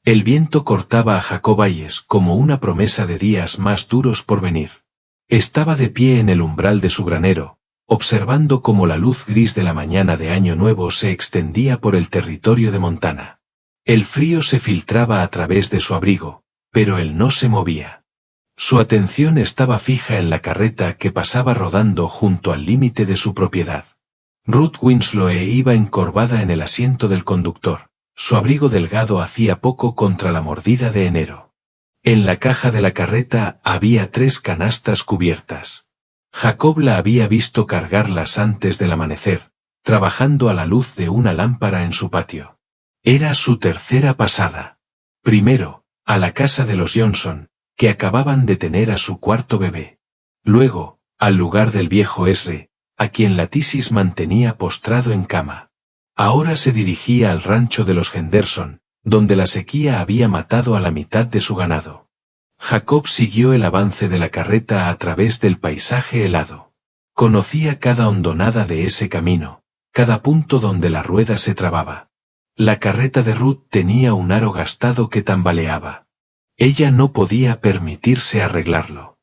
El viento cortaba a Jacob Hayes como una promesa de días más duros por venir. Estaba de pie en el umbral de su granero, observando cómo la luz gris de la mañana de Año Nuevo se extendía por el territorio de Montana. El frío se filtraba a través de su abrigo, pero él no se movía. Su atención estaba fija en la carreta que pasaba rodando junto al límite de su propiedad. Ruth Winslow iba encorvada en el asiento del conductor. Su abrigo delgado hacía poco contra la mordida de enero. En la caja de la carreta había 3 canastas cubiertas. Jacob la había visto cargarlas antes del amanecer, trabajando a la luz de una lámpara en su patio. Era su tercera pasada. Primero, a la casa de los Johnson, que acababan de tener a su cuarto bebé. Luego, al lugar del viejo Esre, a quien la tisis mantenía postrado en cama. Ahora se dirigía al rancho de los Henderson, donde la sequía había matado a la mitad de su ganado. Jacob siguió el avance de la carreta a través del paisaje helado. Conocía cada hondonada de ese camino, cada punto donde la rueda se trababa. La carreta de Ruth tenía un aro gastado que tambaleaba. Ella no podía permitirse arreglarlo.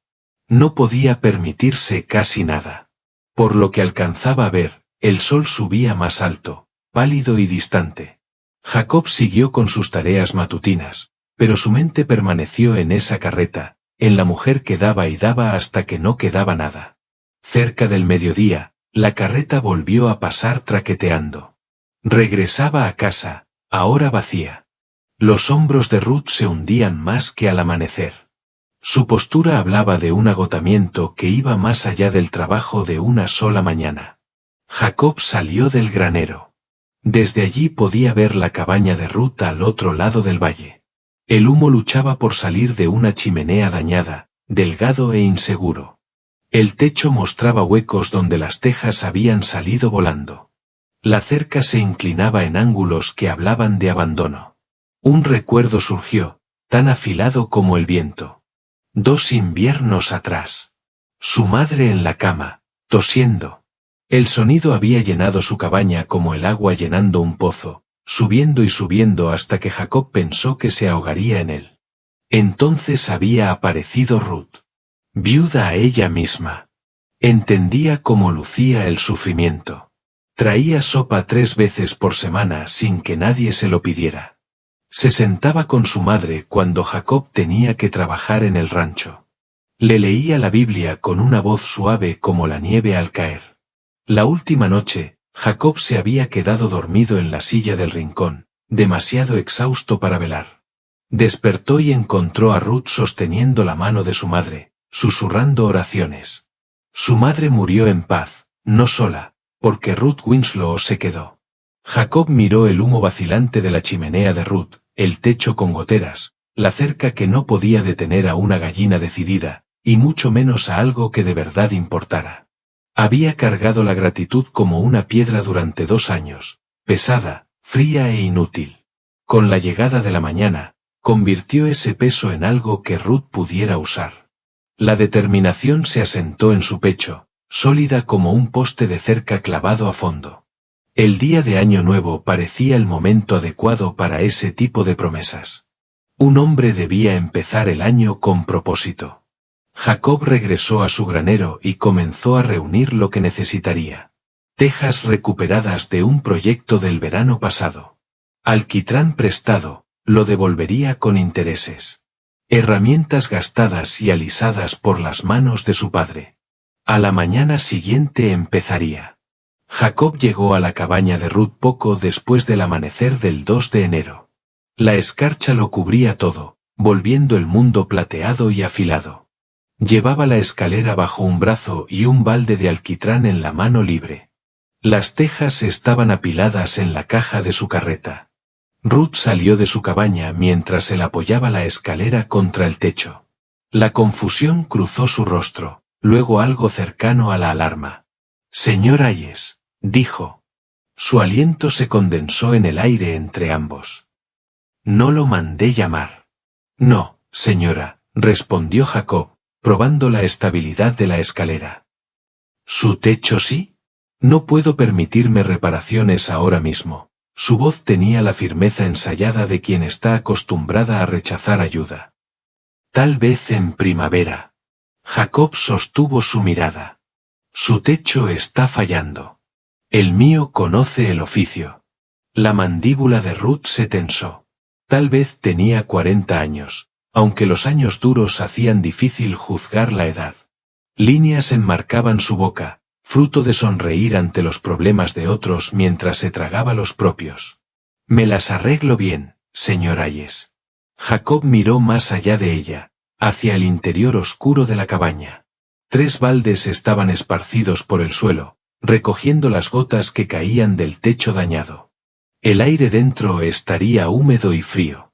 No podía permitirse casi nada. Por lo que alcanzaba a ver, el sol subía más alto, pálido y distante. Jacob siguió con sus tareas matutinas, pero su mente permaneció en esa carreta, en la mujer que daba y daba hasta que no quedaba nada. Cerca del mediodía, la carreta volvió a pasar traqueteando. Regresaba a casa, ahora vacía. Los hombros de Ruth se hundían más que al amanecer. Su postura hablaba de un agotamiento que iba más allá del trabajo de una sola mañana. Jacob salió del granero. Desde allí podía ver la cabaña de Ruth al otro lado del valle. El humo luchaba por salir de una chimenea dañada, delgado e inseguro. El techo mostraba huecos donde las tejas habían salido volando. La cerca se inclinaba en ángulos que hablaban de abandono. Un recuerdo surgió, tan afilado como el viento. 2 inviernos atrás. Su madre en la cama, tosiendo. El sonido había llenado su cabaña como el agua llenando un pozo, subiendo y subiendo hasta que Jacob pensó que se ahogaría en él. Entonces había aparecido Ruth. Viuda a ella misma. Entendía cómo lucía el sufrimiento. Traía sopa 3 veces por semana sin que nadie se lo pidiera. Se sentaba con su madre cuando Jacob tenía que trabajar en el rancho. Le leía la Biblia con una voz suave como la nieve al caer. La última noche, Jacob se había quedado dormido en la silla del rincón, demasiado exhausto para velar. Despertó y encontró a Ruth sosteniendo la mano de su madre, susurrando oraciones. Su madre murió en paz, no sola, porque Ruth Winslow se quedó. Jacob miró el humo vacilante de la chimenea de Ruth, el techo con goteras, la cerca que no podía detener a una gallina decidida, y mucho menos a algo que de verdad importara. Había cargado la gratitud como una piedra durante 2 años, pesada, fría e inútil. Con la llegada de la mañana, convirtió ese peso en algo que Ruth pudiera usar. La determinación se asentó en su pecho, sólida como un poste de cerca clavado a fondo. El día de Año Nuevo parecía el momento adecuado para ese tipo de promesas. Un hombre debía empezar el año con propósito. Jacob regresó a su granero y comenzó a reunir lo que necesitaría. Tejas recuperadas de un proyecto del verano pasado. Alquitrán prestado, lo devolvería con intereses. Herramientas gastadas y alisadas por las manos de su padre. A la mañana siguiente empezaría. Jacob llegó a la cabaña de Ruth poco después del amanecer del 2 de enero. La escarcha lo cubría todo, volviendo el mundo plateado y afilado. Llevaba la escalera bajo un brazo y un balde de alquitrán en la mano libre. Las tejas estaban apiladas en la caja de su carreta. Ruth salió de su cabaña mientras él apoyaba la escalera contra el techo. La confusión cruzó su rostro, luego algo cercano a la alarma. «Señor Hayes», dijo. Su aliento se condensó en el aire entre ambos. «No lo mandé llamar». «No, señora», respondió Jacob, probando la estabilidad de la escalera. «¿Su techo sí? No puedo permitirme reparaciones ahora mismo. Su voz tenía la firmeza ensayada de quien está acostumbrada a rechazar ayuda. Tal vez en primavera. Jacob sostuvo su mirada. Su techo está fallando. El mío conoce el oficio. La mandíbula de Ruth se tensó. Tal vez tenía 40 años, aunque los años duros hacían difícil juzgar la edad. Líneas enmarcaban su boca, fruto de sonreír ante los problemas de otros mientras se tragaba los propios. Me las arreglo bien, señor Hayes. Jacob miró más allá de ella, hacia el interior oscuro de la cabaña. 3 baldes estaban esparcidos por el suelo, recogiendo las gotas que caían del techo dañado. El aire dentro estaría húmedo y frío.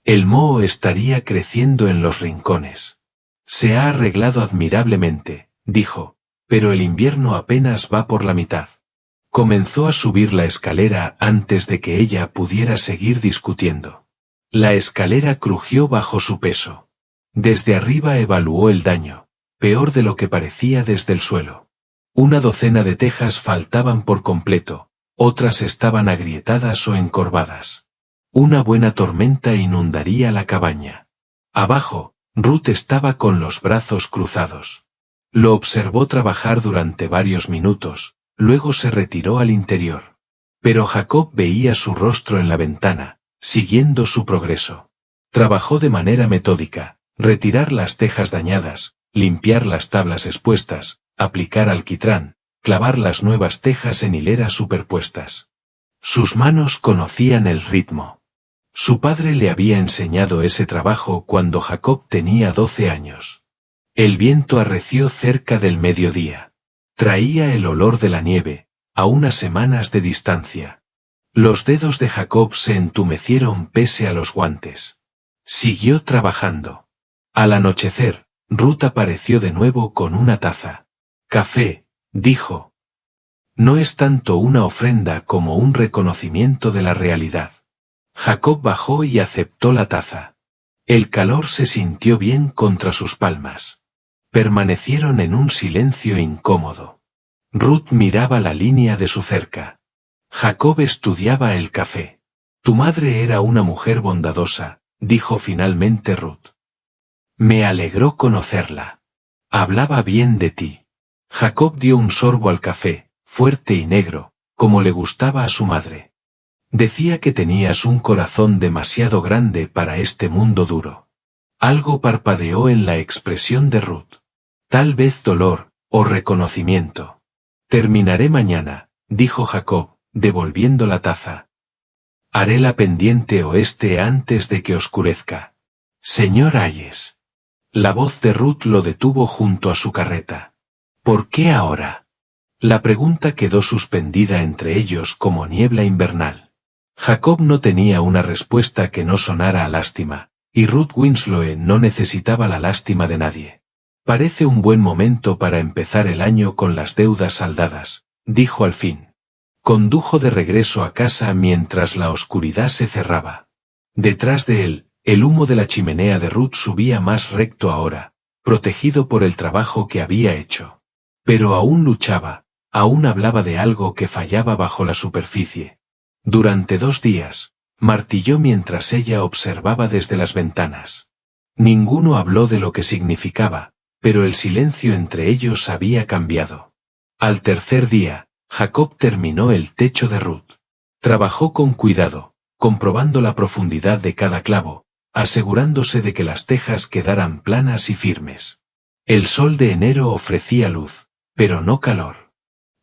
El moho estaría creciendo en los rincones. Se ha arreglado admirablemente, dijo, pero el invierno apenas va por la mitad. Comenzó a subir la escalera antes de que ella pudiera seguir discutiendo. La escalera crujió bajo su peso. Desde arriba evaluó el daño, peor de lo que parecía desde el suelo. 1 docena de tejas faltaban por completo, otras estaban agrietadas o encorvadas. Una buena tormenta inundaría la cabaña. Abajo, Ruth estaba con los brazos cruzados. Lo observó trabajar durante varios minutos, luego se retiró al interior. Pero Jacob veía su rostro en la ventana, siguiendo su progreso. Trabajó de manera metódica, retirar las tejas dañadas, limpiar las tablas expuestas, aplicar alquitrán, clavar las nuevas tejas en hileras superpuestas. Sus manos conocían el ritmo. Su padre le había enseñado ese trabajo cuando Jacob tenía 12 años. El viento arreció cerca del mediodía. Traía el olor de la nieve, a unas semanas de distancia. Los dedos de Jacob se entumecieron pese a los guantes. Siguió trabajando. Al anochecer, Ruth apareció de nuevo con una taza. Café, dijo. No es tanto una ofrenda como un reconocimiento de la realidad. Jacob bajó y aceptó la taza. El calor se sintió bien contra sus palmas. Permanecieron en un silencio incómodo. Ruth miraba la línea de su cerca. Jacob estudiaba el café. Tu madre era una mujer bondadosa, dijo finalmente Ruth. Me alegró conocerla. Hablaba bien de ti. Jacob dio un sorbo al café, fuerte y negro, como le gustaba a su madre. Decía que tenías un corazón demasiado grande para este mundo duro. Algo parpadeó en la expresión de Ruth. Tal vez dolor, o reconocimiento. Terminaré mañana, dijo Jacob, devolviendo la taza. Haré la pendiente oeste antes de que oscurezca. Señor Hayes. La voz de Ruth lo detuvo junto a su carreta. ¿Por qué ahora? La pregunta quedó suspendida entre ellos como niebla invernal. Jacob no tenía una respuesta que no sonara a lástima, y Ruth Winslow no necesitaba la lástima de nadie. Parece un buen momento para empezar el año con las deudas saldadas, dijo al fin. Condujo de regreso a casa mientras la oscuridad se cerraba. Detrás de él, el humo de la chimenea de Ruth subía más recto ahora, protegido por el trabajo que había hecho. Pero aún luchaba, aún hablaba de algo que fallaba bajo la superficie. Durante 2 días, martilló mientras ella observaba desde las ventanas. Ninguno habló de lo que significaba, pero el silencio entre ellos había cambiado. Al tercer día, Jacob terminó el techo de Ruth. Trabajó con cuidado, comprobando la profundidad de cada clavo, asegurándose de que las tejas quedaran planas y firmes. El sol de enero ofrecía luz, pero no calor.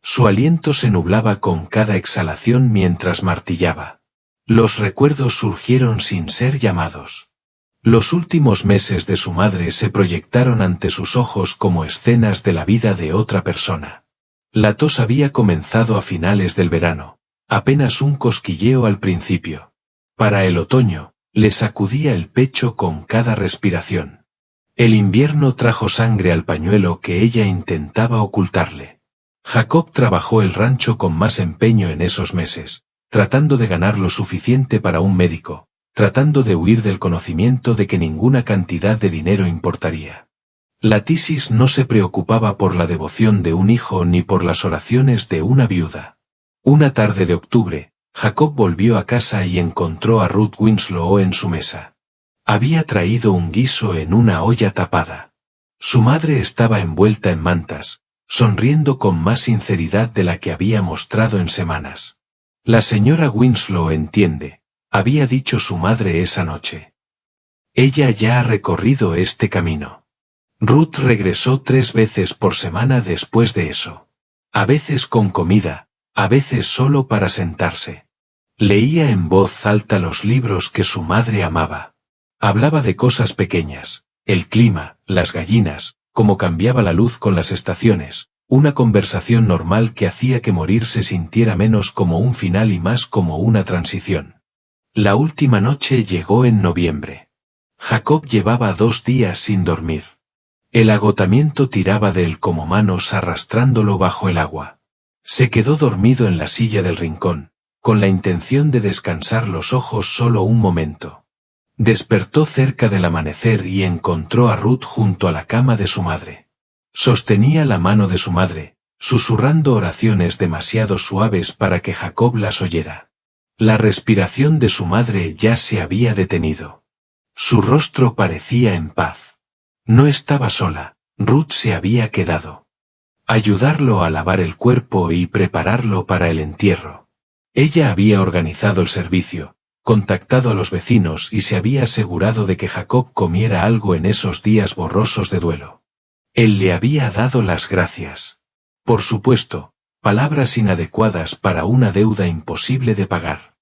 Su aliento se nublaba con cada exhalación mientras martillaba. Los recuerdos surgieron sin ser llamados. Los últimos meses de su madre se proyectaron ante sus ojos como escenas de la vida de otra persona. La tos había comenzado a finales del verano, apenas un cosquilleo al principio. Para el otoño, le sacudía el pecho con cada respiración. El invierno trajo sangre al pañuelo que ella intentaba ocultarle. Jacob trabajó el rancho con más empeño en esos meses, tratando de ganar lo suficiente para un médico, tratando de huir del conocimiento de que ninguna cantidad de dinero importaría. La tisis no se preocupaba por la devoción de un hijo ni por las oraciones de una viuda. Una tarde de octubre, Jacob volvió a casa y encontró a Ruth Winslow en su mesa. Había traído un guiso en una olla tapada. Su madre estaba envuelta en mantas, sonriendo con más sinceridad de la que había mostrado en semanas. La señora Winslow entiende, había dicho su madre esa noche. Ella ya ha recorrido este camino. Ruth regresó 3 veces por semana después de eso. A veces con comida, a veces solo para sentarse. Leía en voz alta los libros que su madre amaba. Hablaba de cosas pequeñas, el clima, las gallinas, cómo cambiaba la luz con las estaciones, una conversación normal que hacía que morir se sintiera menos como un final y más como una transición. La última noche llegó en noviembre. Jacob llevaba 2 días sin dormir. El agotamiento tiraba de él como manos arrastrándolo bajo el agua. Se quedó dormido en la silla del rincón, con la intención de descansar los ojos solo un momento. Despertó cerca del amanecer y encontró a Ruth junto a la cama de su madre. Sostenía la mano de su madre, susurrando oraciones demasiado suaves para que Jacob las oyera. La respiración de su madre ya se había detenido. Su rostro parecía en paz. No estaba sola, Ruth se había quedado. Ayudarlo a lavar el cuerpo y prepararlo para el entierro. Ella había organizado el servicio, contactado a los vecinos y se había asegurado de que Jacob comiera algo en esos días borrosos de duelo. Él le había dado las gracias. Por supuesto, palabras inadecuadas para una deuda imposible de pagar.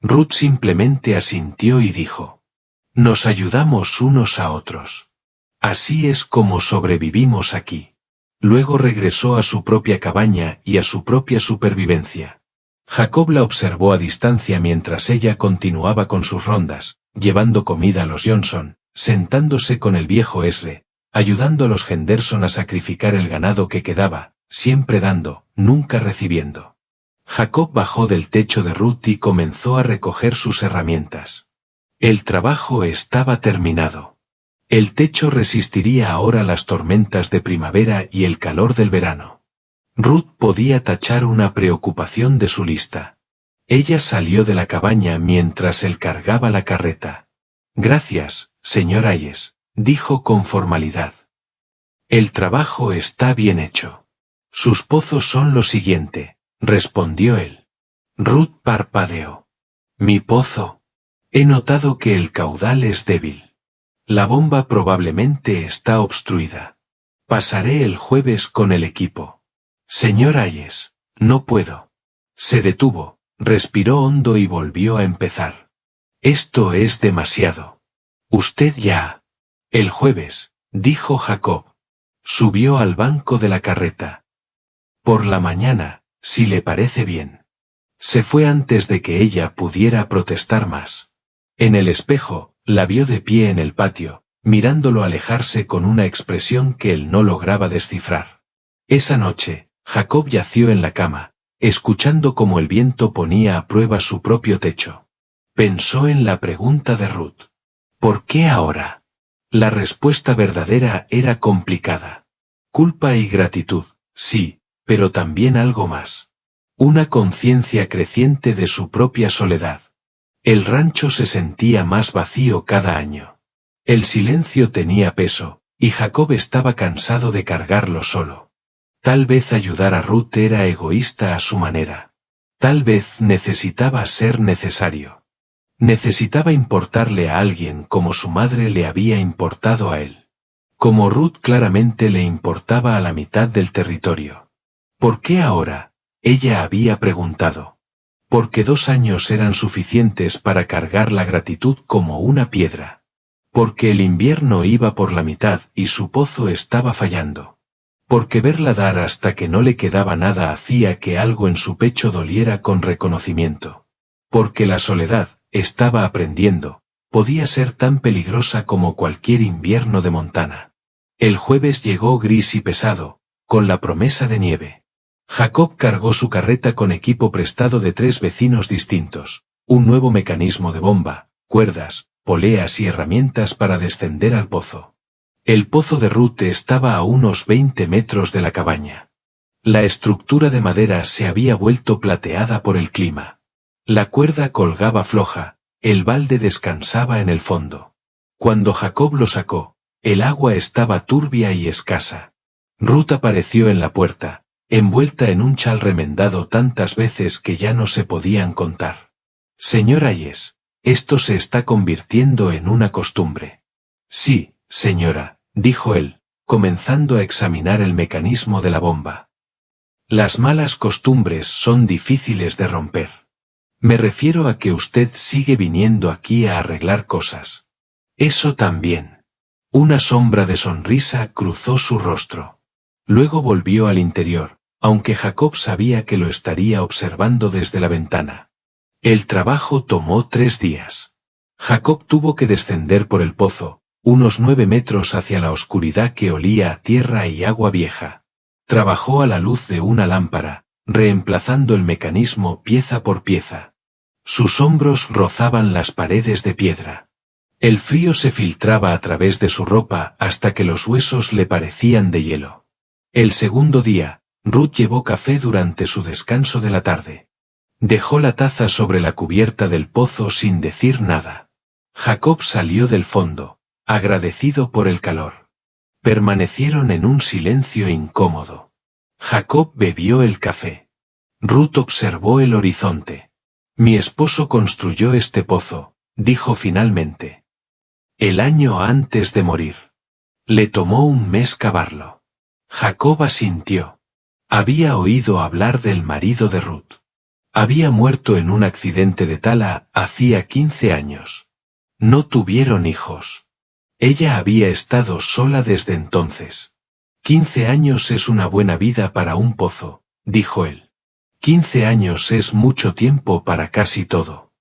Ruth simplemente asintió y dijo: «Nos ayudamos unos a otros. Así es como sobrevivimos aquí». Luego regresó a su propia cabaña y a su propia supervivencia. Jacob la observó a distancia mientras ella continuaba con sus rondas, llevando comida a los Johnson, sentándose con el viejo Esle, ayudando a los Henderson a sacrificar el ganado que quedaba, siempre dando, nunca recibiendo. Jacob bajó del techo de Ruth y comenzó a recoger sus herramientas. El trabajo estaba terminado. El techo resistiría ahora las tormentas de primavera y el calor del verano. Ruth podía tachar una preocupación de su lista. Ella salió de la cabaña mientras él cargaba la carreta. «Gracias, señor Hayes», dijo con formalidad. «El trabajo está bien hecho. Sus pozos son lo siguiente», respondió él. Ruth parpadeó. «¿Mi pozo? He notado que el caudal es débil. La bomba probablemente está obstruida. Pasaré el jueves con el equipo». «Señor Hayes, no puedo». Se detuvo, respiró hondo y volvió a empezar. «Esto es demasiado. Usted ya». «El jueves», dijo Jacob. Subió al banco de la carreta. «Por la mañana, si le parece bien». Se fue antes de que ella pudiera protestar más. En el espejo, la vio de pie en el patio, mirándolo alejarse con una expresión que él no lograba descifrar. Esa noche, Jacob yació en la cama, escuchando cómo el viento ponía a prueba su propio techo. Pensó en la pregunta de Ruth. ¿Por qué ahora? La respuesta verdadera era complicada. Culpa y gratitud, sí, pero también algo más. Una conciencia creciente de su propia soledad. El rancho se sentía más vacío cada año. El silencio tenía peso, y Jacob estaba cansado de cargarlo solo. Tal vez ayudar a Ruth era egoísta a su manera. Tal vez necesitaba ser necesario. Necesitaba importarle a alguien como su madre le había importado a él. Como Ruth claramente le importaba a la mitad del territorio. ¿Por qué ahora? Ella había preguntado. Porque 2 años eran suficientes para cargar la gratitud como una piedra. Porque el invierno iba por la mitad y su pozo estaba fallando. Porque verla dar hasta que no le quedaba nada hacía que algo en su pecho doliera con reconocimiento. Porque la soledad, estaba aprendiendo, podía ser tan peligrosa como cualquier invierno de Montana. El jueves llegó gris y pesado, con la promesa de nieve. Jacob cargó su carreta con equipo prestado de 3 vecinos distintos, un nuevo mecanismo de bomba, cuerdas, poleas y herramientas para descender al pozo. El pozo de Ruth estaba a unos 20 metros de la cabaña. La estructura de madera se había vuelto plateada por el clima. La cuerda colgaba floja, el balde descansaba en el fondo. Cuando Jacob lo sacó, el agua estaba turbia y escasa. Ruth apareció en la puerta, envuelta en un chal remendado tantas veces que ya no se podían contar. Señor Hayes, esto se está convirtiendo en una costumbre. Sí, señora, dijo él, comenzando a examinar el mecanismo de la bomba. Las malas costumbres son difíciles de romper. Me refiero a que usted sigue viniendo aquí a arreglar cosas. Eso también. Una sombra de sonrisa cruzó su rostro. Luego volvió al interior, aunque Jacob sabía que lo estaría observando desde la ventana. El trabajo tomó 3 días. Jacob tuvo que descender por el pozo, unos 9 metros hacia la oscuridad que olía a tierra y agua vieja. Trabajó a la luz de una lámpara, reemplazando el mecanismo pieza por pieza. Sus hombros rozaban las paredes de piedra. El frío se filtraba a través de su ropa hasta que los huesos le parecían de hielo. El segundo día, Ruth llevó café durante su descanso de la tarde. Dejó la taza sobre la cubierta del pozo sin decir nada. Jacob salió del fondo, agradecido por el calor. Permanecieron en un silencio incómodo. Jacob bebió el café. Ruth observó el horizonte. Mi esposo construyó este pozo, dijo finalmente. El año antes de morir. Le tomó un mes cavarlo. Jacob asintió. Había oído hablar del marido de Ruth. Había muerto en un accidente de tala hacía 15 años. No tuvieron hijos. Ella había estado sola desde entonces. 15 años es una buena vida para un pozo, dijo él. 15 años es mucho tiempo para casi todo.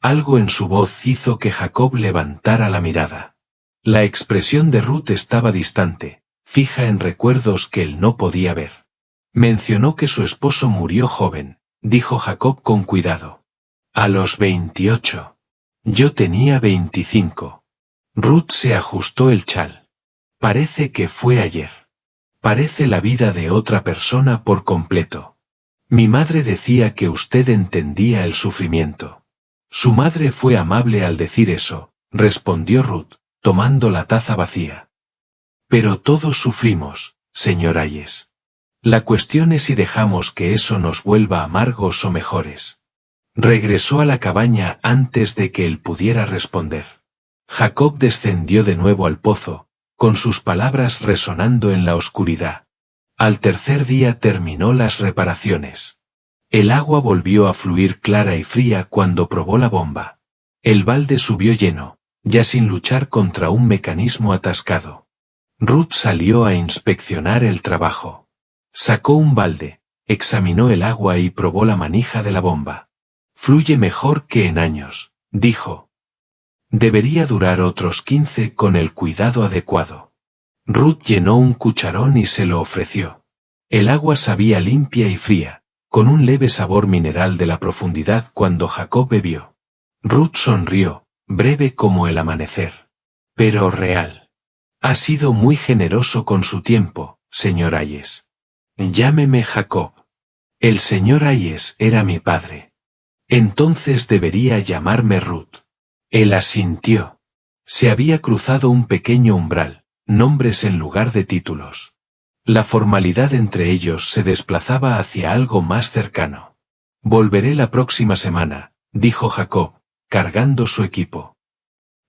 Algo en su voz hizo que Jacob levantara la mirada. La expresión de Ruth estaba distante, fija en recuerdos que él no podía ver. Mencionó que su esposo murió joven, dijo Jacob con cuidado. A los 28. Yo tenía 25. Ruth se ajustó el chal. Parece que fue ayer. Parece la vida de otra persona por completo. Mi madre decía que usted entendía el sufrimiento. Su madre fue amable al decir eso, respondió Ruth, tomando la taza vacía. Pero todos sufrimos, señor Hayes. La cuestión es si dejamos que eso nos vuelva amargos o mejores. Regresó a la cabaña antes de que él pudiera responder. Jacob descendió de nuevo al pozo, con sus palabras resonando en la oscuridad. Al tercer día terminó las reparaciones. El agua volvió a fluir clara y fría cuando probó la bomba. El balde subió lleno, ya sin luchar contra un mecanismo atascado. Ruth salió a inspeccionar el trabajo. Sacó un balde, examinó el agua y probó la manija de la bomba. Fluye mejor que en años, dijo. Debería durar otros 15 con el cuidado adecuado. Ruth llenó un cucharón y se lo ofreció. El agua sabía limpia y fría, con un leve sabor mineral de la profundidad cuando Jacob bebió. Ruth sonrió, breve como el amanecer. Pero real. Ha sido muy generoso con su tiempo, señor Hayes. Llámeme Jacob. El señor Hayes era mi padre. Entonces debería llamarme Ruth. Él asintió. Se había cruzado un pequeño umbral, nombres en lugar de títulos. La formalidad entre ellos se desplazaba hacia algo más cercano. Volveré la próxima semana, dijo Jacob, cargando su equipo.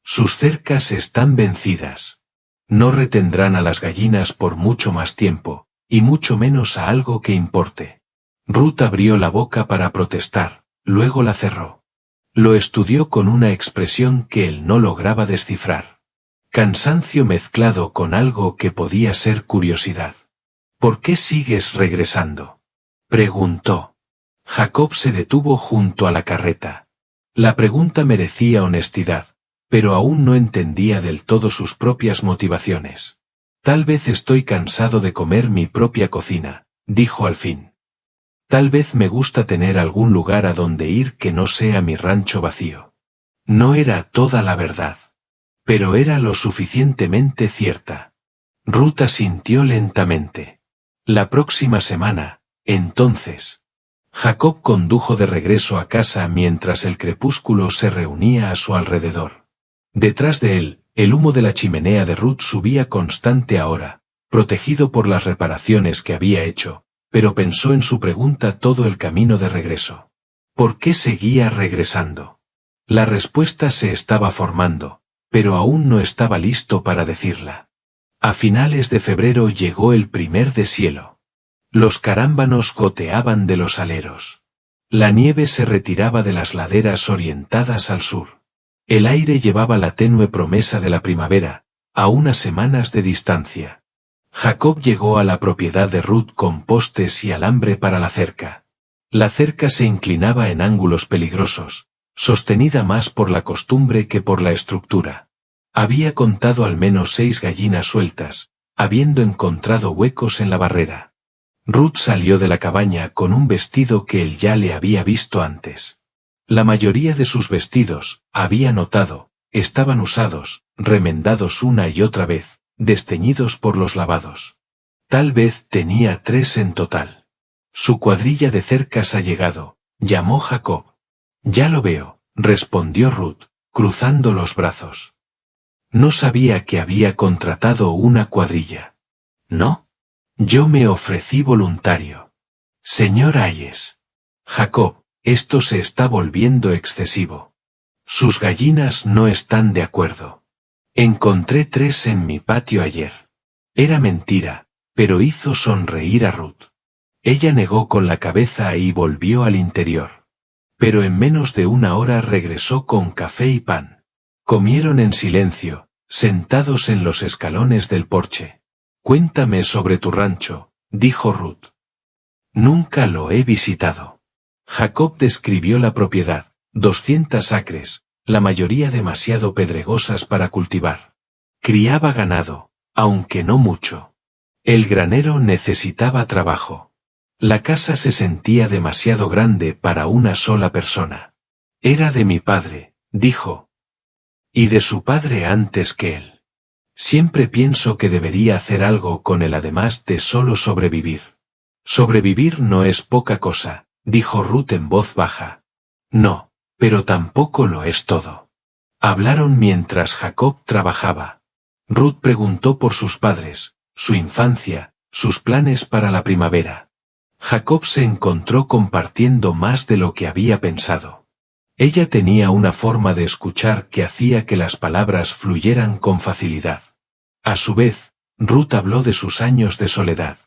Sus cercas están vencidas. No retendrán a las gallinas por mucho más tiempo, y mucho menos a algo que importe. Ruth abrió la boca para protestar, luego la cerró. Lo estudió con una expresión que él no lograba descifrar. Cansancio mezclado con algo que podía ser curiosidad. ¿Por qué sigues regresando?, preguntó. Jacob se detuvo junto a la carreta. La pregunta merecía honestidad, pero aún no entendía del todo sus propias motivaciones. Tal vez estoy cansado de comer mi propia cocina, dijo al fin. Tal vez me gusta tener algún lugar a donde ir que no sea mi rancho vacío. No era toda la verdad, pero era lo suficientemente cierta. Ruth asintió lentamente. La próxima semana, entonces. Jacob condujo de regreso a casa mientras el crepúsculo se reunía a su alrededor. Detrás de él, el humo de la chimenea de Ruth subía constante ahora, protegido por las reparaciones que había hecho, pero pensó en su pregunta todo el camino de regreso. ¿Por qué seguía regresando? La respuesta se estaba formando, pero aún no estaba listo para decirla. A finales de febrero llegó el primer deshielo. Los carámbanos goteaban de los aleros. La nieve se retiraba de las laderas orientadas al sur. El aire llevaba la tenue promesa de la primavera, a unas semanas de distancia. Jacob llegó a la propiedad de Ruth con postes y alambre para la cerca. La cerca se inclinaba en ángulos peligrosos, sostenida más por la costumbre que por la estructura. Había contado al menos 6 gallinas sueltas, habiendo encontrado huecos en la barrera. Ruth salió de la cabaña con un vestido que él ya le había visto antes. La mayoría de sus vestidos, había notado, estaban usados, remendados una y otra vez, desteñidos por los lavados. Tal vez tenía 3 en total. Su cuadrilla de cercas ha llegado, llamó Jacob. Ya lo veo, respondió Ruth, cruzando los brazos. No sabía que había contratado una cuadrilla. ¿No? Yo me ofrecí voluntario. Señor Hayes. Jacob, esto se está volviendo excesivo. Sus gallinas no están de acuerdo. Encontré 3 en mi patio ayer. Era mentira, pero hizo sonreír a Ruth. Ella negó con la cabeza y volvió al interior. Pero en menos de una hora regresó con café y pan. Comieron en silencio, sentados en los escalones del porche. Cuéntame sobre tu rancho, dijo Ruth. Nunca lo he visitado. Jacob describió la propiedad, 200 acres, la mayoría demasiado pedregosas para cultivar. Criaba ganado, aunque no mucho. El granero necesitaba trabajo. La casa se sentía demasiado grande para una sola persona. Era de mi padre, dijo. Y de su padre antes que él. Siempre pienso que debería hacer algo con él además de solo sobrevivir. Sobrevivir no es poca cosa, dijo Ruth en voz baja. No, pero tampoco lo es todo. Hablaron mientras Jacob trabajaba. Ruth preguntó por sus padres, su infancia, sus planes para la primavera. Jacob se encontró compartiendo más de lo que había pensado. Ella tenía una forma de escuchar que hacía que las palabras fluyeran con facilidad. A su vez, Ruth habló de sus años de soledad.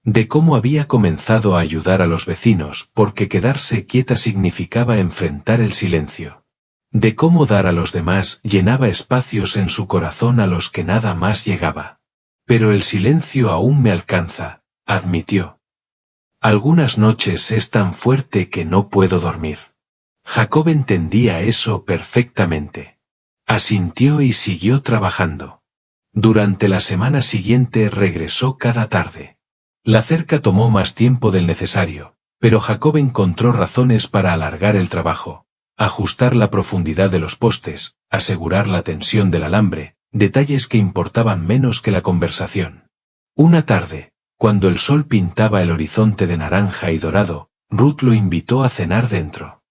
De cómo había comenzado a ayudar a los vecinos porque quedarse quieta significaba enfrentar el silencio. De cómo dar a los demás llenaba espacios en su corazón a los que nada más llegaba. Pero el silencio aún me alcanza, admitió. Algunas noches es tan fuerte que no puedo dormir. Jacob entendía eso perfectamente. Asintió y siguió trabajando. Durante la semana siguiente regresó cada tarde. La cerca tomó más tiempo del necesario, pero Jacob encontró razones para alargar el trabajo, ajustar la profundidad de los postes, asegurar la tensión del alambre, detalles que importaban menos que la conversación. Una tarde, cuando el sol pintaba el horizonte de naranja y dorado, Ruth lo invitó a cenar dentro.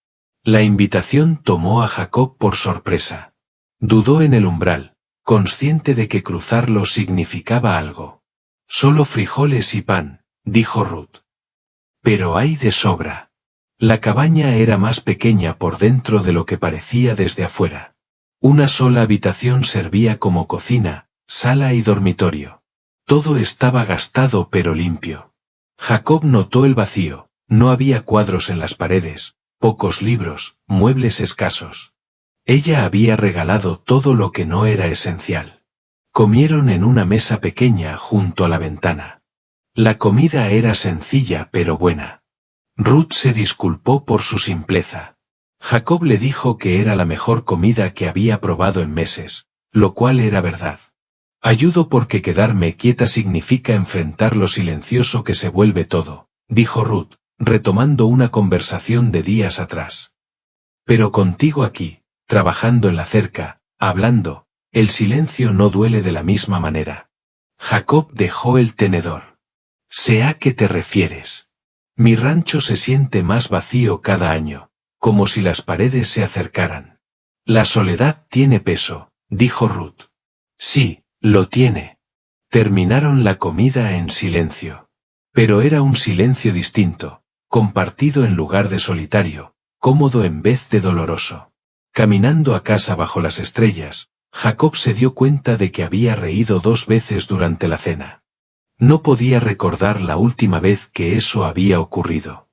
La invitación tomó a Jacob por sorpresa. Dudó en el umbral, consciente de que cruzarlo significaba algo. Solo frijoles y pan, dijo Ruth. Pero hay de sobra. La cabaña era más pequeña por dentro de lo que parecía desde afuera. Una sola habitación servía como cocina, sala y dormitorio. Todo estaba gastado pero limpio. Jacob notó el vacío, no había cuadros en las paredes, pocos libros, muebles escasos. Ella había regalado todo lo que no era esencial. Comieron en una mesa pequeña junto a la ventana. La comida era sencilla pero buena. Ruth se disculpó por su simpleza. Jacob le dijo que era la mejor comida que había probado en meses, lo cual era verdad. Ayudo porque quedarme quieta significa enfrentar lo silencioso que se vuelve todo, dijo Ruth, retomando una conversación de días atrás. Pero contigo aquí, trabajando en la cerca, hablando, el silencio no duele de la misma manera. Jacob dejó el tenedor. Sé a qué te refieres. Mi rancho se siente más vacío cada año, como si las paredes se acercaran. La soledad tiene peso, dijo Ruth. Sí, lo tiene. Terminaron la comida en silencio. Pero era un silencio distinto, compartido en lugar de solitario, cómodo en vez de doloroso. Caminando a casa bajo las estrellas, Jacob se dio cuenta de que había reído 2 veces durante la cena. No podía recordar la última vez que eso había ocurrido.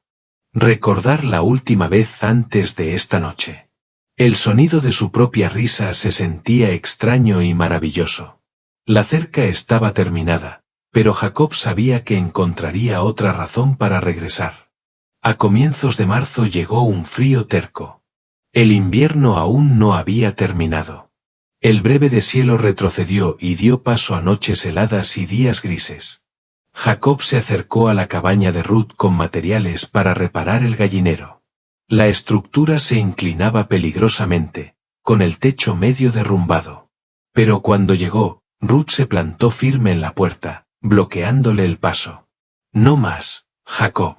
Recordar la última vez antes de esta noche. El sonido de su propia risa se sentía extraño y maravilloso. La cerca estaba terminada, pero Jacob sabía que encontraría otra razón para regresar. A comienzos de marzo llegó un frío terco. El invierno aún no había terminado. El breve deshielo retrocedió y dio paso a noches heladas y días grises. Jacob se acercó a la cabaña de Ruth con materiales para reparar el gallinero. La estructura se inclinaba peligrosamente, con el techo medio derrumbado. Pero cuando llegó, Ruth se plantó firme en la puerta, bloqueándole el paso. No más, Jacob.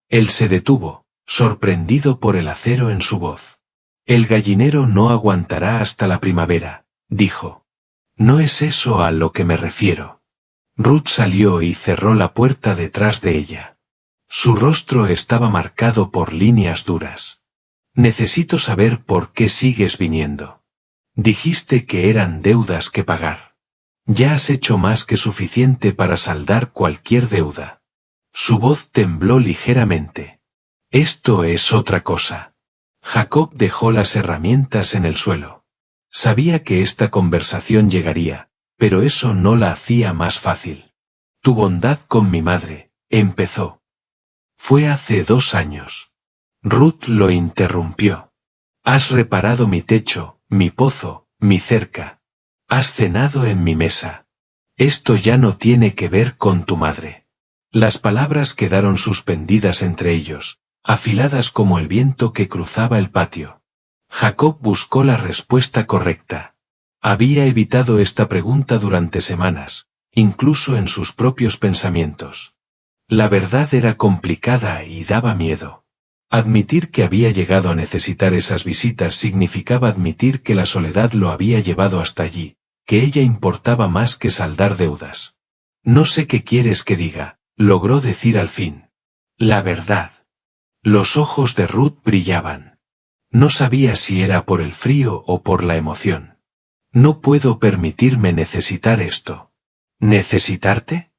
Él se detuvo, sorprendido por el acero en su voz. El gallinero no aguantará hasta la primavera, dijo. No es eso a lo que me refiero. Ruth salió y cerró la puerta detrás de ella. Su rostro estaba marcado por líneas duras. Necesito saber por qué sigues viniendo. Dijiste que eran deudas que pagar. Ya has hecho más que suficiente para saldar cualquier deuda. Su voz tembló ligeramente. Esto es otra cosa. Jacob dejó las herramientas en el suelo. Sabía que esta conversación llegaría, pero eso no la hacía más fácil. Tu bondad con mi madre, empezó. Fue hace 2 años. Ruth lo interrumpió. Has reparado mi techo, mi pozo, mi cerca. Has cenado en mi mesa. Esto ya no tiene que ver con tu madre. Las palabras quedaron suspendidas entre ellos, afiladas como el viento que cruzaba el patio. Jacob buscó la respuesta correcta. Había evitado esta pregunta durante semanas, incluso en sus propios pensamientos. La verdad era complicada y daba miedo. Admitir que había llegado a necesitar esas visitas significaba admitir que la soledad lo había llevado hasta allí, que ella importaba más que saldar deudas. No sé qué quieres que diga, logró decir al fin. La verdad. Los ojos de Ruth brillaban. No sabía si era por el frío o por la emoción. No puedo permitirme necesitar esto. ¿Necesitarte?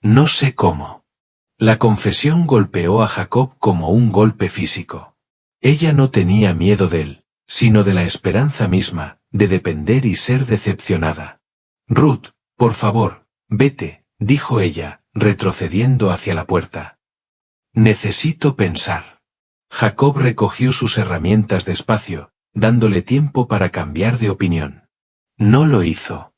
No sé cómo. La confesión golpeó a Jacob como un golpe físico. Ella no tenía miedo de él, sino de la esperanza misma, de depender y ser decepcionada. Ruth, por favor, vete, dijo ella, retrocediendo hacia la puerta. Necesito pensar. Jacob recogió sus herramientas despacio, dándole tiempo para cambiar de opinión. No lo hizo.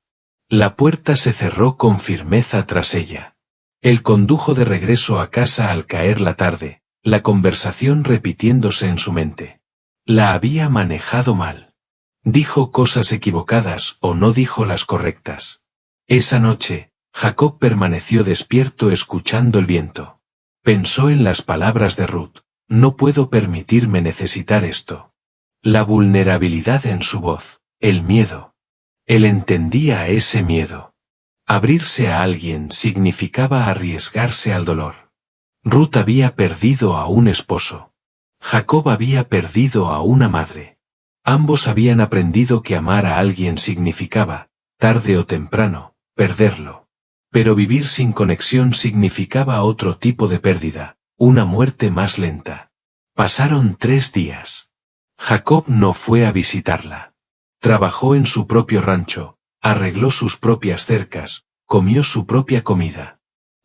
La puerta se cerró con firmeza tras ella. Él condujo de regreso a casa al caer la tarde, la conversación repitiéndose en su mente. La había manejado mal. Dijo cosas equivocadas o no dijo las correctas. Esa noche, Jacob permaneció despierto escuchando el viento. Pensó en las palabras de Ruth. No puedo permitirme necesitar esto. La vulnerabilidad en su voz, el miedo. Él entendía ese miedo. Abrirse a alguien significaba arriesgarse al dolor. Ruth había perdido a un esposo. Jacob había perdido a una madre. Ambos habían aprendido que amar a alguien significaba, tarde o temprano, perderlo. Pero vivir sin conexión significaba otro tipo de pérdida, una muerte más lenta. Pasaron 3 días. Jacob no fue a visitarla. Trabajó en su propio rancho, arregló sus propias cercas, comió su propia comida.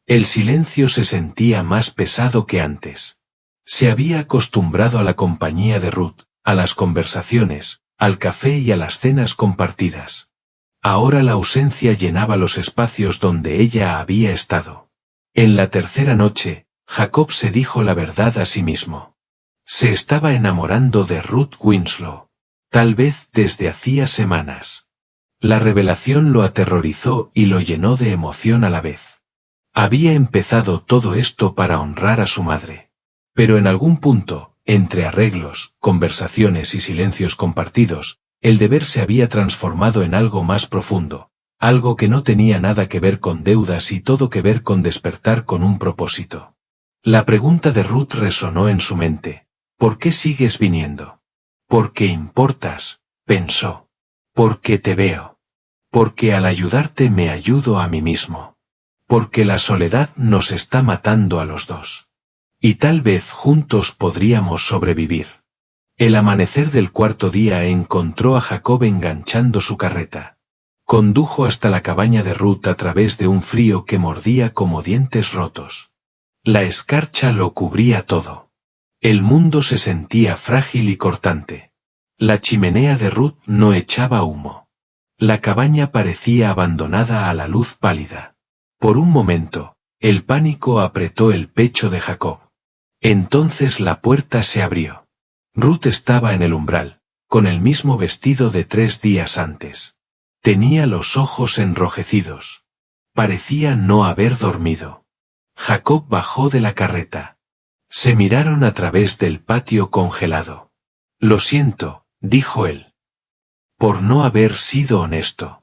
El silencio se sentía más pesado que antes. Se había acostumbrado a la compañía de Ruth, a las conversaciones, al café y a las cenas compartidas. Ahora la ausencia llenaba los espacios donde ella había estado. En la tercera noche, Jacob se dijo la verdad a sí mismo. Se estaba enamorando de Ruth Winslow, tal vez desde hacía semanas. La revelación lo aterrorizó y lo llenó de emoción a la vez. Había empezado todo esto para honrar a su madre. Pero en algún punto, entre arreglos, conversaciones y silencios compartidos, el deber se había transformado en algo más profundo, algo que no tenía nada que ver con deudas y todo que ver con despertar con un propósito. La pregunta de Ruth resonó en su mente. ¿Por qué sigues viniendo? Porque importas, pensó. Porque te veo. Porque al ayudarte me ayudo a mí mismo. Porque la soledad nos está matando a los dos. Y tal vez juntos podríamos sobrevivir. El amanecer del cuarto día encontró a Jacob enganchando su carreta. Condujo hasta la cabaña de Ruth a través de un frío que mordía como dientes rotos. La escarcha lo cubría todo. El mundo se sentía frágil y cortante. La chimenea de Ruth no echaba humo. La cabaña parecía abandonada a la luz pálida. Por un momento, el pánico apretó el pecho de Jacob. Entonces la puerta se abrió. Ruth estaba en el umbral, con el mismo vestido de 3 días antes. Tenía los ojos enrojecidos. Parecía no haber dormido. Jacob bajó de la carreta. Se miraron a través del patio congelado. Lo siento, dijo él. Por no haber sido honesto.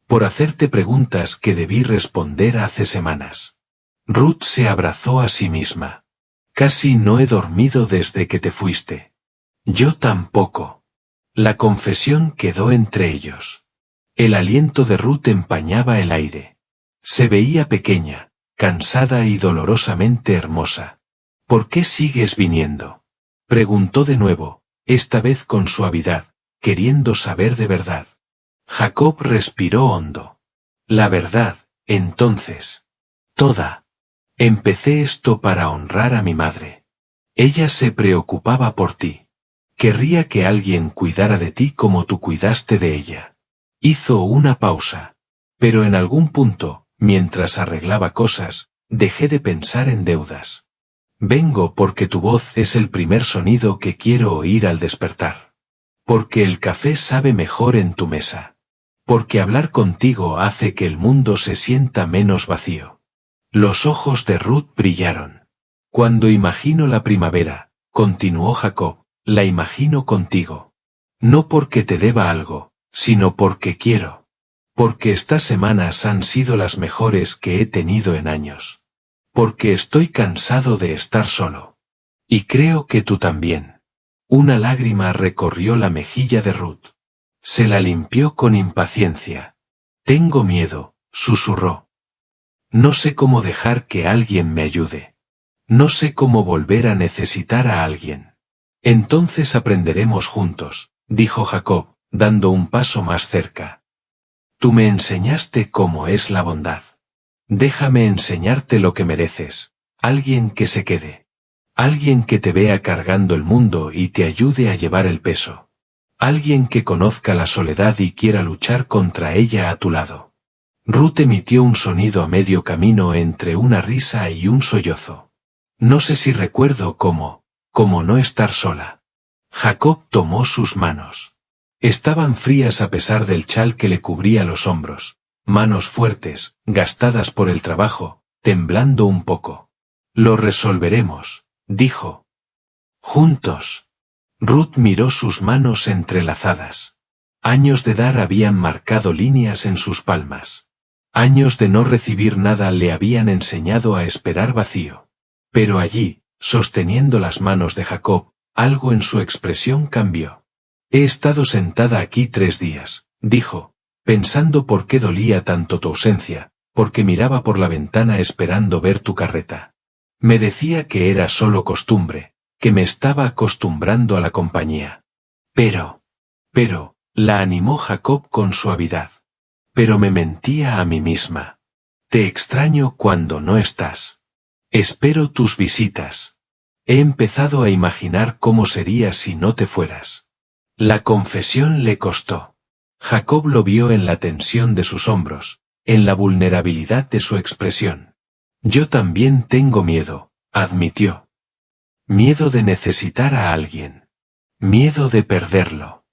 Por hacerte preguntas que debí responder hace semanas. Ruth se abrazó a sí misma. Casi no he dormido desde que te fuiste. Yo tampoco. La confesión quedó entre ellos. El aliento de Ruth empañaba el aire. Se veía pequeña, cansada y dolorosamente hermosa. ¿Por qué sigues viniendo? Preguntó de nuevo, esta vez con suavidad, queriendo saber de verdad. Jacob respiró hondo. La verdad, entonces. Toda. Empecé esto para honrar a mi madre. Ella se preocupaba por ti. Querría que alguien cuidara de ti como tú cuidaste de ella. Hizo una pausa. Pero en algún punto, mientras arreglaba cosas, dejé de pensar en deudas. Vengo porque tu voz es el primer sonido que quiero oír al despertar. Porque el café sabe mejor en tu mesa. Porque hablar contigo hace que el mundo se sienta menos vacío. Los ojos de Ruth brillaron. Cuando imagino la primavera, continuó Jacob, la imagino contigo. No porque te deba algo, sino porque quiero. Porque estas semanas han sido las mejores que he tenido en años. Porque estoy cansado de estar solo. Y creo que tú también. Una lágrima recorrió la mejilla de Ruth. Se la limpió con impaciencia. Tengo miedo, susurró. No sé cómo dejar que alguien me ayude. No sé cómo volver a necesitar a alguien. Entonces aprenderemos juntos, dijo Jacob, dando un paso más cerca. Tú me enseñaste cómo es la bondad. Déjame enseñarte lo que mereces, alguien que se quede. Alguien que te vea cargando el mundo y te ayude a llevar el peso. Alguien que conozca la soledad y quiera luchar contra ella a tu lado. Ruth emitió un sonido a medio camino entre una risa y un sollozo. No sé si recuerdo cómo no estar sola. Jacob tomó sus manos. Estaban frías a pesar del chal que le cubría los hombros. Manos fuertes, gastadas por el trabajo, temblando un poco. Lo resolveremos, dijo. Juntos. Ruth miró sus manos entrelazadas. Años de dar habían marcado líneas en sus palmas. Años de no recibir nada le habían enseñado a esperar vacío. Pero allí, sosteniendo las manos de Jacob, algo en su expresión cambió. He estado sentada aquí 3 días, dijo, pensando por qué dolía tanto tu ausencia, porque miraba por la ventana esperando ver tu carreta. Me decía que era solo costumbre, que me estaba acostumbrando a la compañía. Pero, la animó Jacob con suavidad. Pero me mentía a mí misma. Te extraño cuando no estás. Espero tus visitas. He empezado a imaginar cómo sería si no te fueras. La confesión le costó. Jacob lo vio en la tensión de sus hombros, en la vulnerabilidad de su expresión. Yo también tengo miedo, admitió. Miedo de necesitar a alguien. Miedo de perderlo.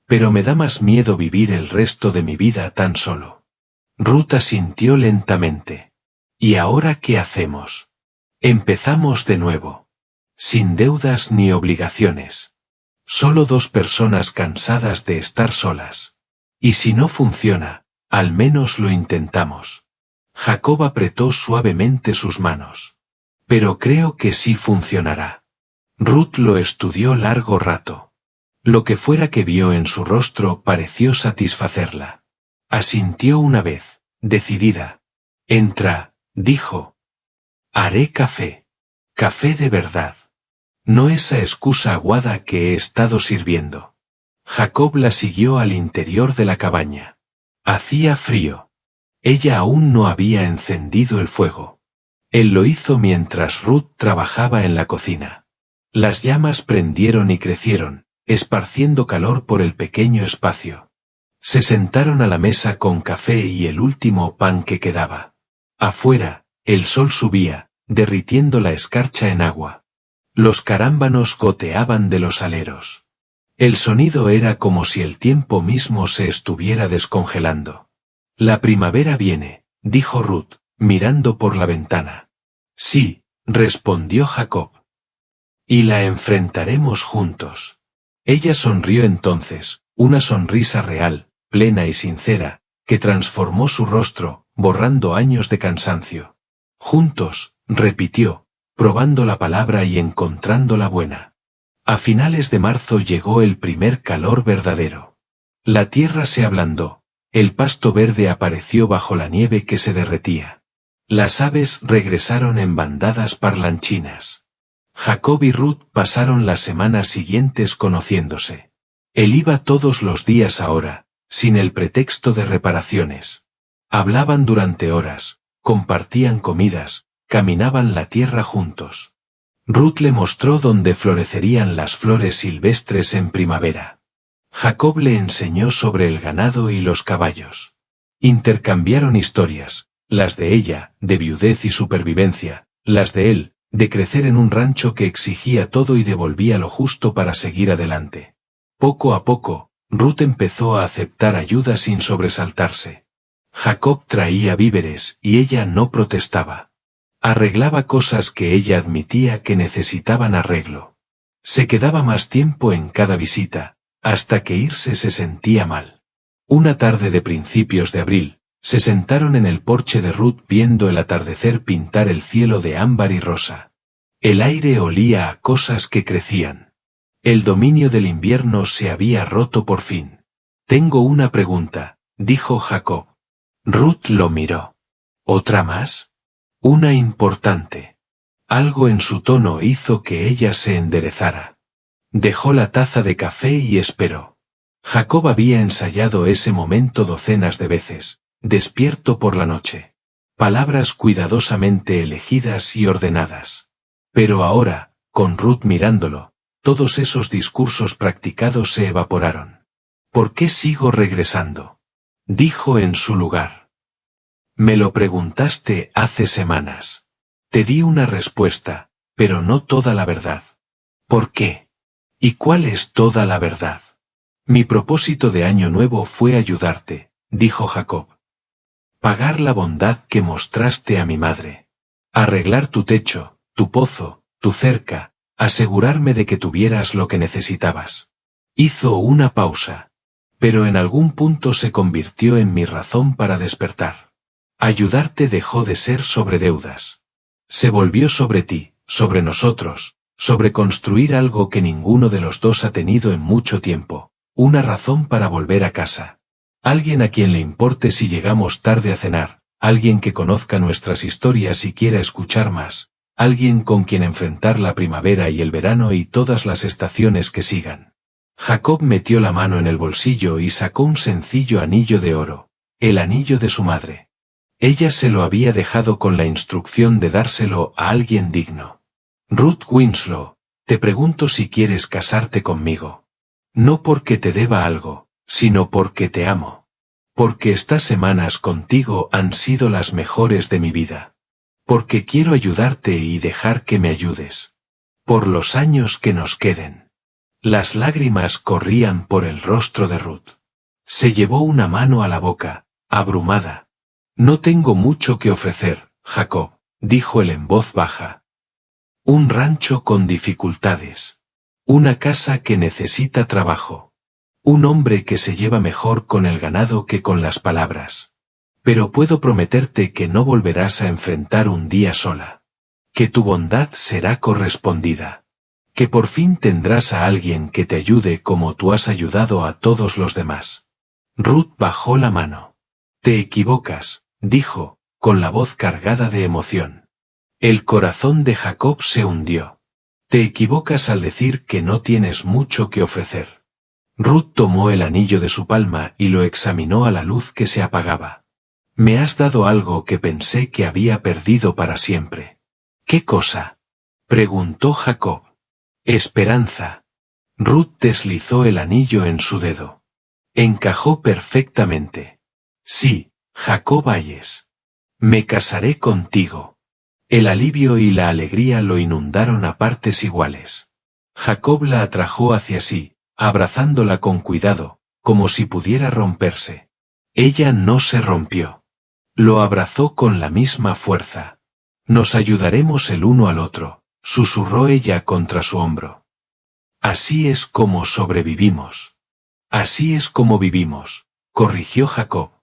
Pero me da más miedo vivir el resto de mi vida tan solo. Ruth asintió lentamente. ¿Y ahora qué hacemos? Empezamos de nuevo. sin deudas ni obligaciones. Solo dos personas cansadas de estar solas. Y si no funciona, al menos lo intentamos. Jacob apretó suavemente sus manos. Pero creo que sí funcionará. Ruth lo estudió largo rato. Lo que fuera que vio en su rostro pareció satisfacerla. Asintió una vez, decidida. Entra, dijo. Haré café. Café de verdad. No esa excusa aguada que he estado sirviendo. Jacob la siguió al interior de la cabaña. Hacía frío. Ella aún no había encendido el fuego. Él lo hizo mientras Ruth trabajaba en la cocina. Las llamas prendieron y crecieron, esparciendo calor por el pequeño espacio. Se sentaron a la mesa con café y el último pan que quedaba. Afuera, el sol subía, derritiendo la escarcha en agua. Los carámbanos goteaban de los aleros. El sonido era como si el tiempo mismo se estuviera descongelando. La primavera viene, dijo Ruth, mirando por la ventana. Sí, respondió Jacob. Y la enfrentaremos juntos. Ella sonrió entonces, una sonrisa real, plena y sincera, que transformó su rostro, borrando años de cansancio. Juntos, repitió, probando la palabra y encontrándola buena. A finales de marzo llegó el primer calor verdadero. La tierra se ablandó, el pasto verde apareció bajo la nieve que se derretía. Las aves regresaron en bandadas parlanchinas. Jacob y Ruth pasaron las semanas siguientes conociéndose. Él iba todos los días ahora, sin el pretexto de reparaciones. Hablaban durante horas, compartían comidas, caminaban la tierra juntos. Ruth le mostró dónde florecerían las flores silvestres en primavera. Jacob le enseñó sobre el ganado y los caballos. Intercambiaron historias, las de ella, de viudez y supervivencia, las de él, de crecer en un rancho que exigía todo y devolvía lo justo para seguir adelante. Poco a poco, Ruth empezó a aceptar ayuda sin sobresaltarse. Jacob traía víveres y ella no protestaba. Arreglaba cosas que ella admitía que necesitaban arreglo. Se quedaba más tiempo en cada visita, hasta que irse se sentía mal. Una tarde de principios de abril, se sentaron en el porche de Ruth viendo el atardecer pintar el cielo de ámbar y rosa. El aire olía a cosas que crecían. El dominio del invierno se había roto por fin. Tengo una pregunta, dijo Jacob. Ruth lo miró. ¿Otra más? Una importante. Algo en su tono hizo que ella se enderezara. Dejó la taza de café y esperó. Jacob había ensayado ese momento docenas de veces, despierto por la noche. Palabras cuidadosamente elegidas y ordenadas. Pero ahora, con Ruth mirándolo, todos esos discursos practicados se evaporaron. ¿Por qué sigo regresando? Dijo en su lugar. Me lo preguntaste hace semanas. Te di una respuesta, pero no toda la verdad. ¿Por qué? ¿Y cuál es toda la verdad? Mi propósito de año nuevo fue ayudarte, dijo Jacob. Pagar la bondad que mostraste a mi madre. Arreglar tu techo, tu pozo, tu cerca, asegurarme de que tuvieras lo que necesitabas. Hizo una pausa. Pero en algún punto se convirtió en mi razón para despertar. Ayudarte dejó de ser sobre deudas. Se volvió sobre ti, sobre nosotros, sobre construir algo que ninguno de los dos ha tenido en mucho tiempo, una razón para volver a casa. Alguien a quien le importe si llegamos tarde a cenar, alguien que conozca nuestras historias y quiera escuchar más, alguien con quien enfrentar la primavera y el verano y todas las estaciones que sigan. Jacob metió la mano en el bolsillo y sacó un sencillo anillo de oro, el anillo de su madre. Ella se lo había dejado con la instrucción de dárselo a alguien digno. Ruth Winslow, te pregunto si quieres casarte conmigo. No porque te deba algo, sino porque te amo. Porque estas semanas contigo han sido las mejores de mi vida. Porque quiero ayudarte y dejar que me ayudes. Por los años que nos queden. Las lágrimas corrían por el rostro de Ruth. Se llevó una mano a la boca, abrumada. No tengo mucho que ofrecer, Jacob, dijo él en voz baja. Un rancho con dificultades. Una casa que necesita trabajo. Un hombre que se lleva mejor con el ganado que con las palabras. Pero puedo prometerte que no volverás a enfrentar un día sola. Que tu bondad será correspondida. Que por fin tendrás a alguien que te ayude como tú has ayudado a todos los demás. Ruth bajó la mano. Te equivocas, dijo, con la voz cargada de emoción. El corazón de Jacob se hundió. Te equivocas al decir que no tienes mucho que ofrecer. Ruth tomó el anillo de su palma y lo examinó a la luz que se apagaba. Me has dado algo que pensé que había perdido para siempre. ¿Qué cosa? Preguntó Jacob. Esperanza. Ruth deslizó el anillo en su dedo. Encajó perfectamente. Sí, Jacob Hayes. Me casaré contigo. El alivio y la alegría lo inundaron a partes iguales. Jacob la atrajo hacia sí, abrazándola con cuidado, como si pudiera romperse. Ella no se rompió. Lo abrazó con la misma fuerza. Nos ayudaremos el uno al otro, susurró ella contra su hombro. Así es como sobrevivimos. Así es como vivimos, corrigió Jacob.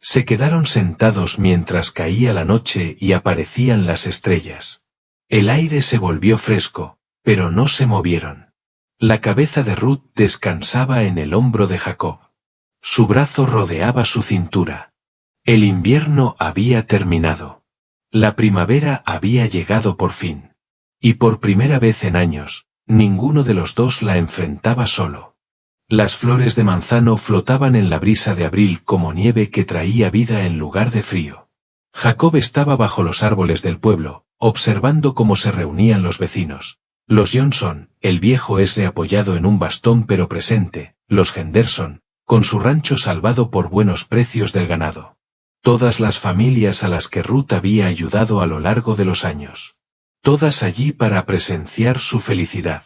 Se quedaron sentados mientras caía la noche y aparecían las estrellas. El aire se volvió fresco, pero no se movieron. La cabeza de Ruth descansaba en el hombro de Jacob. Su brazo rodeaba su cintura. El invierno había terminado. La primavera había llegado por fin. Y por primera vez en años, ninguno de los dos la enfrentaba solo. Las flores de manzano flotaban en la brisa de abril como nieve que traía vida en lugar de frío. Jacob estaba bajo los árboles del pueblo, observando cómo se reunían los vecinos. Los Johnson, el viejo Esre apoyado en un bastón pero presente, los Henderson, con su rancho salvado por buenos precios del ganado. Todas las familias a las que Ruth había ayudado a lo largo de los años. Todas allí para presenciar su felicidad.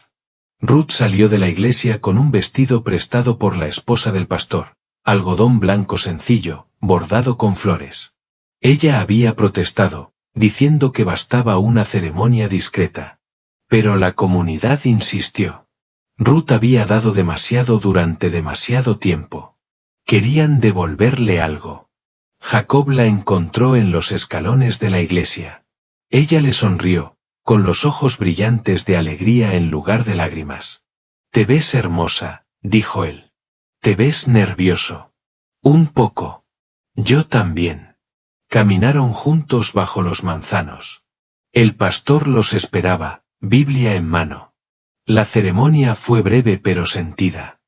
Ruth salió de la iglesia con un vestido prestado por la esposa del pastor, algodón blanco sencillo, bordado con flores. Ella había protestado, diciendo que bastaba una ceremonia discreta. Pero la comunidad insistió. Ruth había dado demasiado durante demasiado tiempo. Querían devolverle algo. Jacob la encontró en los escalones de la iglesia. Ella le sonrió, con los ojos brillantes de alegría en lugar de lágrimas. Te ves hermosa, dijo él. Te ves nervioso. Un poco. Yo también. Caminaron juntos bajo los manzanos. El pastor los esperaba, Biblia en mano. La ceremonia fue breve pero sentida.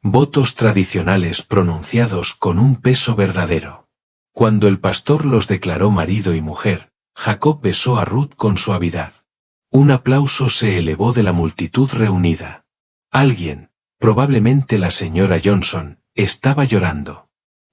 Votos tradicionales pronunciados con un peso verdadero. Cuando el pastor los declaró marido y mujer, Jacob besó a Ruth con suavidad. Un aplauso se elevó de la multitud reunida. Alguien, probablemente la señora Johnson, estaba llorando.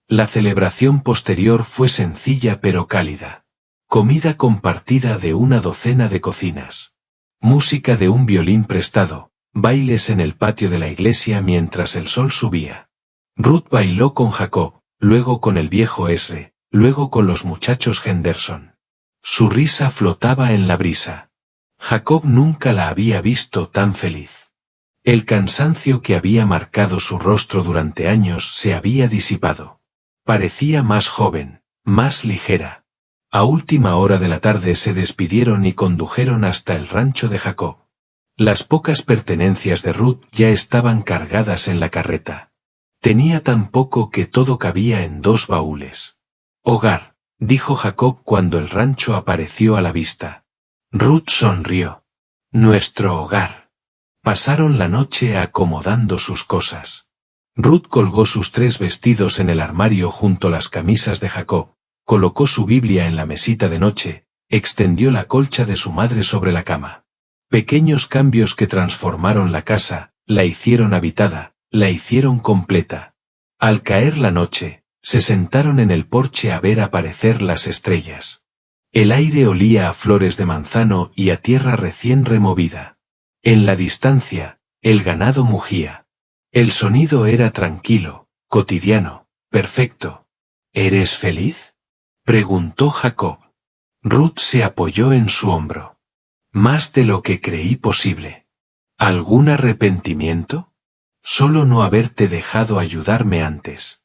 La celebración posterior fue sencilla pero cálida. Comida compartida de una docena de cocinas. Música de un violín prestado, bailes en el patio de la iglesia mientras el sol subía. Ruth bailó con Jacob, luego con el viejo Esre, luego con los muchachos Henderson. Su risa flotaba en la brisa. Jacob nunca la había visto tan feliz. El cansancio que había marcado su rostro durante años se había disipado. Parecía más joven, más ligera. A última hora de la tarde se despidieron y condujeron hasta el rancho de Jacob. Las pocas pertenencias de Ruth ya estaban cargadas en la carreta. Tenía tan poco que todo cabía en 2 baúles. Hogar, dijo Jacob cuando el rancho apareció a la vista. Ruth sonrió. Nuestro hogar. Pasaron la noche acomodando sus cosas. Ruth colgó sus 3 vestidos en el armario junto a las camisas de Jacob, colocó su Biblia en la mesita de noche, extendió la colcha de su madre sobre la cama. Pequeños cambios que transformaron la casa, la hicieron habitada, la hicieron completa. Al caer la noche, se sentaron en el porche a ver aparecer las estrellas. El aire olía a flores de manzano y a tierra recién removida. En la distancia, el ganado mugía. El sonido era tranquilo, cotidiano, perfecto. ¿Eres feliz?, preguntó Jacob. Ruth se apoyó en su hombro. Más de lo que creí posible. ¿Algún arrepentimiento? Solo no haberte dejado ayudarme antes.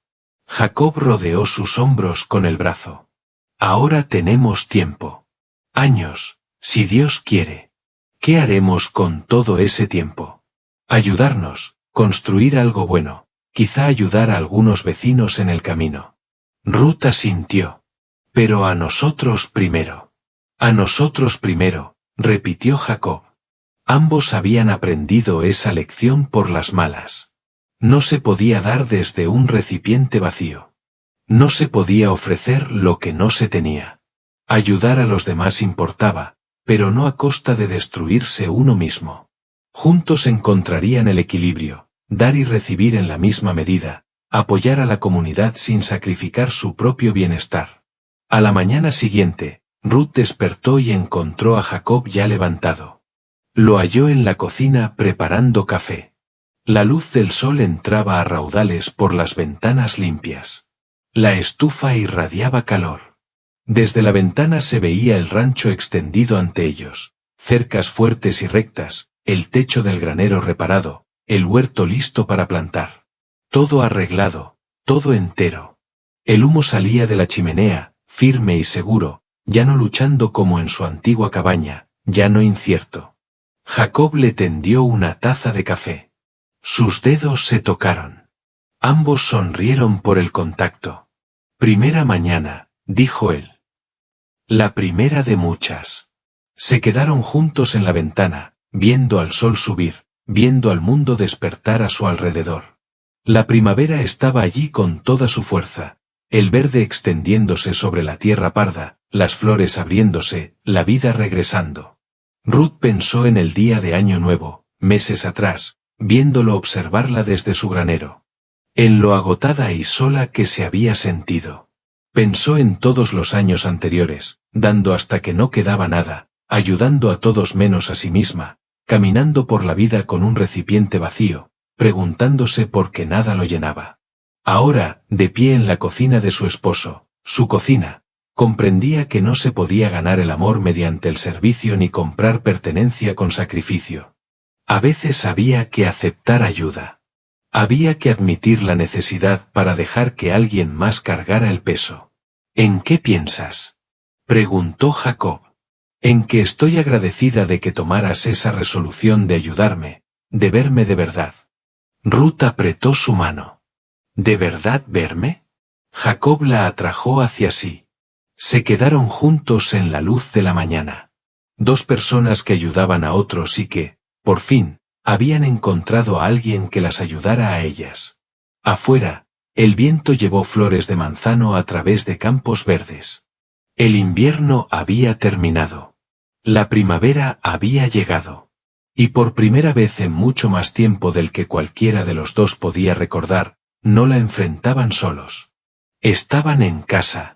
Jacob rodeó sus hombros con el brazo. Ahora tenemos tiempo. Años, si Dios quiere. ¿Qué haremos con todo ese tiempo? Ayudarnos, construir algo bueno, quizá ayudar a algunos vecinos en el camino. Ruth asintió. Pero a nosotros primero. A nosotros primero, repitió Jacob. Ambos habían aprendido esa lección por las malas. No se podía dar desde un recipiente vacío. No se podía ofrecer lo que no se tenía. Ayudar a los demás importaba, pero no a costa de destruirse uno mismo. Juntos encontrarían el equilibrio, dar y recibir en la misma medida, apoyar a la comunidad sin sacrificar su propio bienestar. A la mañana siguiente, Ruth despertó y encontró a Jacob ya levantado. Lo halló en la cocina preparando café. La luz del sol entraba a raudales por las ventanas limpias. La estufa irradiaba calor. Desde la ventana se veía el rancho extendido ante ellos, cercas fuertes y rectas, el techo del granero reparado, el huerto listo para plantar. Todo arreglado, todo entero. El humo salía de la chimenea, firme y seguro, ya no luchando como en su antigua cabaña, ya no incierto. Jacob le tendió una taza de café. Sus dedos se tocaron. Ambos sonrieron por el contacto. Primera mañana, dijo él. La primera de muchas. Se quedaron juntos en la ventana, viendo al sol subir, viendo al mundo despertar a su alrededor. La primavera estaba allí con toda su fuerza, el verde extendiéndose sobre la tierra parda, las flores abriéndose, la vida regresando. Ruth pensó en el día de Año Nuevo, meses atrás, viéndolo observarla desde su granero. En lo agotada y sola que se había sentido. Pensó en todos los años anteriores, dando hasta que no quedaba nada, ayudando a todos menos a sí misma, caminando por la vida con un recipiente vacío, preguntándose por qué nada lo llenaba. Ahora, de pie en la cocina de su esposo, su cocina, comprendía que no se podía ganar el amor mediante el servicio ni comprar pertenencia con sacrificio. A veces había que aceptar ayuda. Había que admitir la necesidad para dejar que alguien más cargara el peso. ¿En qué piensas?, preguntó Jacob. En que estoy agradecida de que tomaras esa resolución de ayudarme, de verme de verdad. Ruth apretó su mano. ¿De verdad verme? Jacob la atrajo hacia sí. Se quedaron juntos en la luz de la mañana. Dos personas que ayudaban a otros y que, por fin, habían encontrado a alguien que las ayudara a ellas. Afuera, el viento llevó flores de manzano a través de campos verdes. El invierno había terminado. La primavera había llegado. Y por primera vez en mucho más tiempo del que cualquiera de los dos podía recordar, no la enfrentaban solos. Estaban en casa.